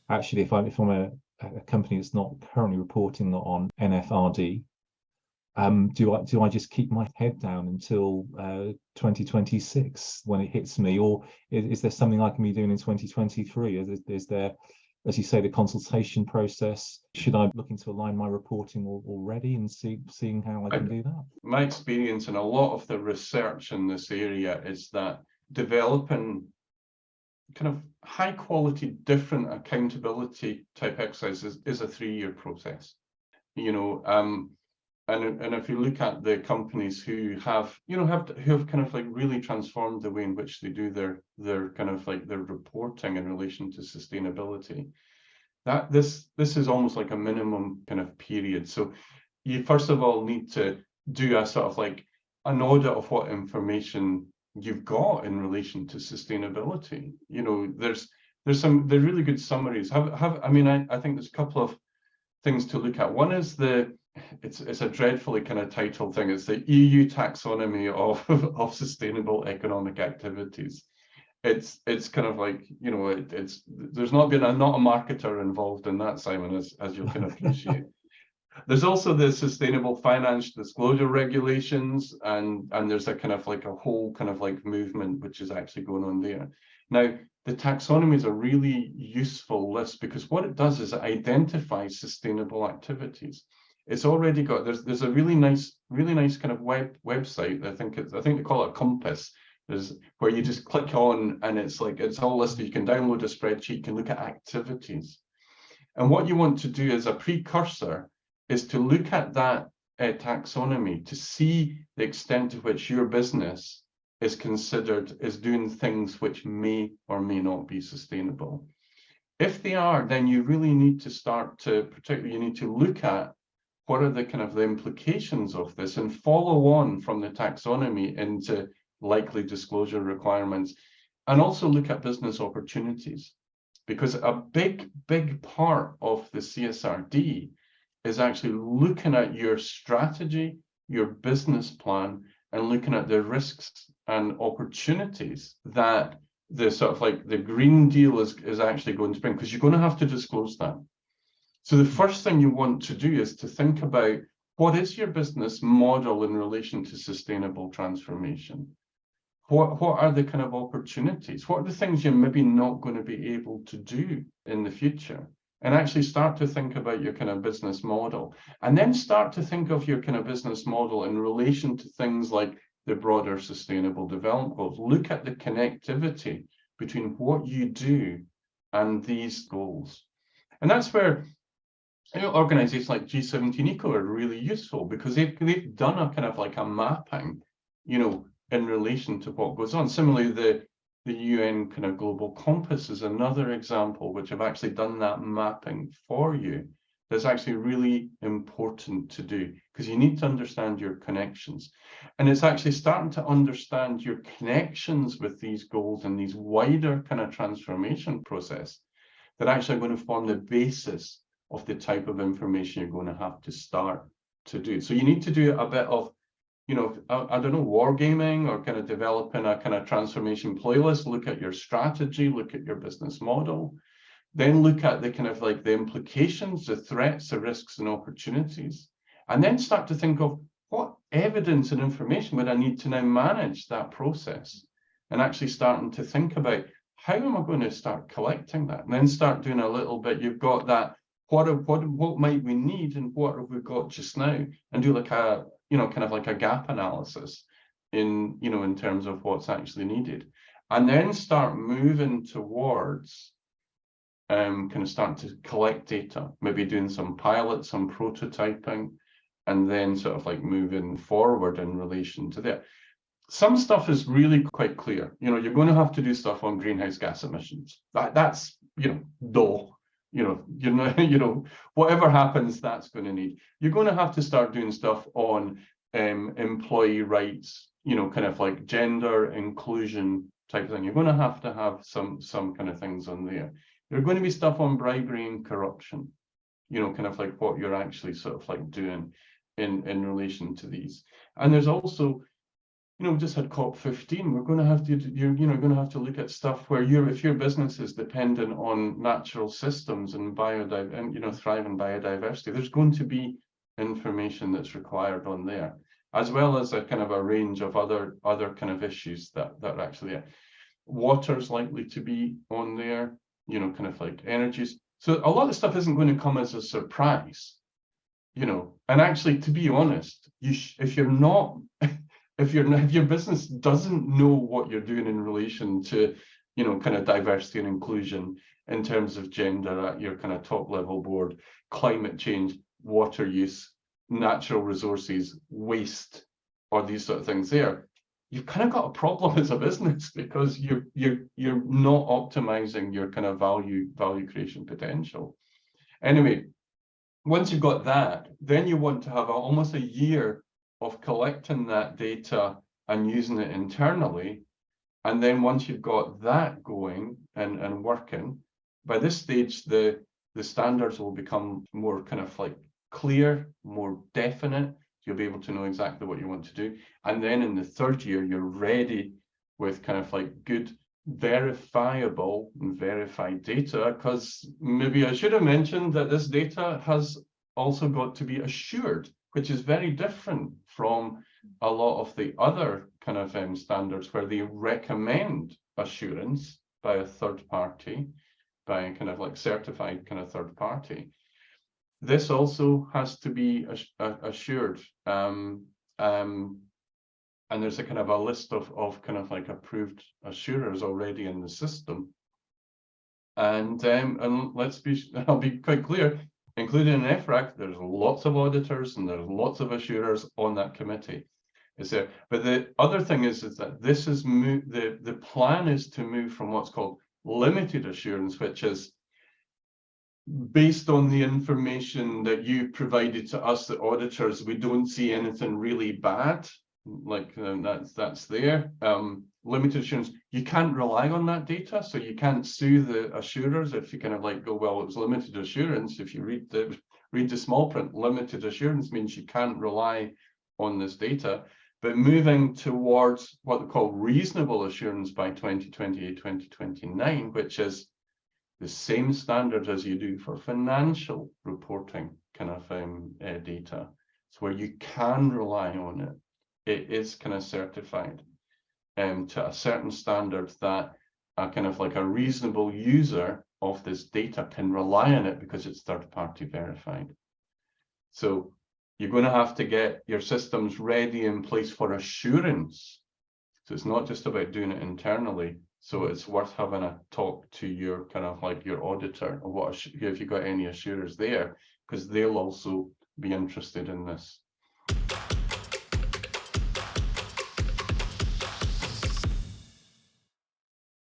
actually, if I'm a company that's not currently reporting on NFRD, do I just keep my head down until 2026 when it hits me, or is there something I can be doing in 2023? Is there, as you say, the consultation process? Should I look to align my reporting already and seeing how I can do that? My experience and a lot of the research in this area is that developing kind of high quality, different accountability type exercises is a 3-year process. And if you look at the companies who have kind of like really transformed the way in which they do their kind of like their reporting in relation to sustainability, that this is almost like a minimum kind of period. So you first of all need to do a sort of like an audit of what information you've got in relation to sustainability. There's really good summaries. I think there's a couple of things to look at. One is it's a dreadfully kind of titled thing. It's the EU taxonomy of sustainable economic activities. It's kind of like, there's not a marketer involved in that, Simon, as you can appreciate. There's also the sustainable finance disclosure regulations, and there's a kind of like a whole kind of like movement which is actually going on there. Now, the taxonomy is a really useful list because what it does is it identifies sustainable activities. It's already got there's a really nice kind of website. I think they call it a compass. Where you just click on and it's all listed. You can download a spreadsheet, you can look at activities. And what you want to do as a precursor is to look at that taxonomy to see the extent to which your business is considered as doing things which may or may not be sustainable. If they are, then you really need to you need to look at what are the kind of the implications of this and follow on from the taxonomy into likely disclosure requirements, and also look at business opportunities, because a big part of the CSRD is actually looking at your strategy, your business plan, and looking at the risks and opportunities that the sort of like the Green Deal is actually going to bring, because you're going to have to disclose that. So the first thing you want to do is to think about what is your business model in relation to sustainable transformation. What are the kind of opportunities? What are the things you're maybe not going to be able to do in the future? And actually start to think about your kind of business model. And then start to think of your kind of business model in relation to things like the broader sustainable development goals. Look at the connectivity between what you do and these goals. And that's where organizations like G17 Eco are really useful, because they've done a kind of like a mapping, in relation to what goes on. Similarly, the UN kind of Global Compass is another example which have actually done that mapping for you. That's actually really important to do, because you need to understand your connections. And it's actually starting to understand your connections with these goals and these wider kind of transformation process that actually are going to form the basis of the type of information you're going to have to start to do. So you need to do a bit of, I don't know, wargaming, or kind of developing a kind of transformation playlist. Look at your strategy, look at your business model, then look at the kind of like the implications, the threats, the risks and opportunities, and then start to think of what evidence and information would I need to now manage that process, and actually starting to think about how am I going to start collecting that, and then start doing a little bit. You've got that. What might we need, and what have we got just now, and do like a kind of like a gap analysis in in terms of what's actually needed, and then start moving towards kind of starting to collect data, maybe doing some pilots, some prototyping, and then sort of like moving forward in relation to that. Some stuff is really quite clear. You're going to have to do stuff on greenhouse gas emissions. That's dull. Whatever happens, that's going to need. You're going to have to start doing stuff on employee rights, kind of like gender inclusion type of thing. You're going to have some kind of things on there. There's going to be stuff on bribery and corruption, kind of like what you're actually sort of like doing in relation to these. And there's also we just had COP15. We're going to have to, you're going to have to look at stuff where if your business is dependent on natural systems and thrive in biodiversity, there's going to be information that's required on there, as well as a kind of a range of other kind of issues that are actually there. Water's likely to be on there, kind of like energies. So a lot of stuff isn't going to come as a surprise, and actually, to be honest, if your business doesn't know what you're doing in relation to, kind of diversity and inclusion in terms of gender at your kind of top level board, climate change, water use, natural resources, waste, or these sort of things there, you've kind of got a problem as a business, because you're not optimizing your kind of value creation potential. Anyway, once you've got that, then you want to have almost a year of collecting that data and using it internally. And then once you've got that going and working, by this stage, the standards will become more kind of like clear, more definite. You'll be able to know exactly what you want to do. And then in the third year, you're ready with kind of like good, verifiable and verified data, because maybe I should have mentioned that this data has also got to be assured, which is very different from a lot of the other kind of standards where they recommend assurance by a third party, by a kind of like certified kind of third party. This also has to be assured, and there's a kind of a list of kind of like approved assurers already in the system. And I'll be quite clear, including in NFRD, there's lots of auditors and there's lots of assurers on that committee. But the other thing is that this is the plan is to move from what's called limited assurance, which is based on the information that you provided to us, the auditors, we don't see anything really bad, like that's there. Limited assurance, you can't rely on that data, so you can't sue the assurers if you kind of like go, well, it was limited assurance. If you read the small print, limited assurance means you can't rely on this data. But moving towards what they call reasonable assurance by 2028, 2029, which is the same standards as you do for financial reporting kind of data. It's where you can rely on it. It is kind of certified to a certain standard that a kind of like a reasonable user of this data can rely on it because it's third-party verified. So you're going to have to get your systems ready in place for assurance. So it's not just about doing it internally. So it's worth having a talk to your kind of like your auditor, or if you've got any assurers there, because they'll also be interested in this.